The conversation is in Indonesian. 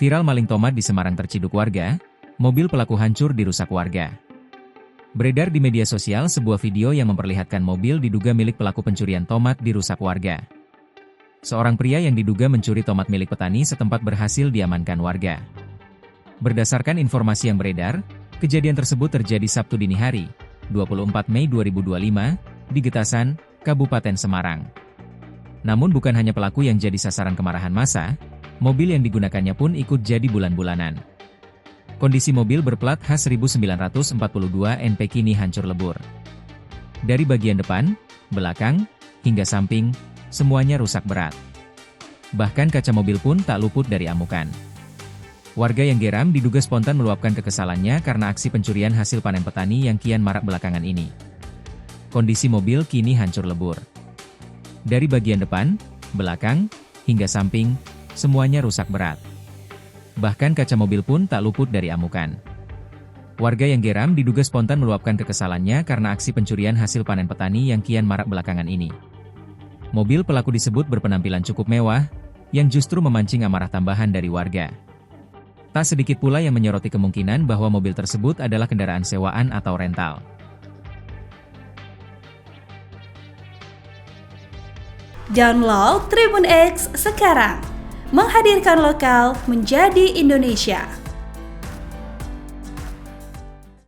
Viral maling tomat di Semarang terciduk warga, mobil pelaku hancur dirusak warga. Beredar di media sosial sebuah video yang memperlihatkan mobil diduga milik pelaku pencurian tomat dirusak warga. Seorang pria yang diduga mencuri tomat milik petani setempat berhasil diamankan warga. Berdasarkan informasi yang beredar, kejadian tersebut terjadi Sabtu dini hari, 24 Mei 2025, di Getasan, Kabupaten Semarang. Namun bukan hanya pelaku yang jadi sasaran kemarahan massa, mobil yang digunakannya pun ikut jadi bulan-bulanan. Kondisi mobil berplat H1942 NP kini hancur lebur. Dari bagian depan, belakang, hingga samping, semuanya rusak berat. Bahkan kaca mobil pun tak luput dari amukan. Warga yang geram diduga spontan meluapkan kekesalannya karena aksi pencurian hasil panen petani yang kian marak belakangan ini. Kondisi mobil kini hancur lebur. Dari bagian depan, belakang, hingga samping, semuanya rusak berat. Bahkan kaca mobil pun tak luput dari amukan. Warga yang geram diduga spontan meluapkan kekesalannya karena aksi pencurian hasil panen petani yang kian marak belakangan ini. Mobil pelaku disebut berpenampilan cukup mewah, yang justru memancing amarah tambahan dari warga. Tak sedikit pula yang menyoroti kemungkinan bahwa mobil tersebut adalah kendaraan sewaan atau rental. Download Tribun X sekarang, menghadirkan lokal menjadi Indonesia.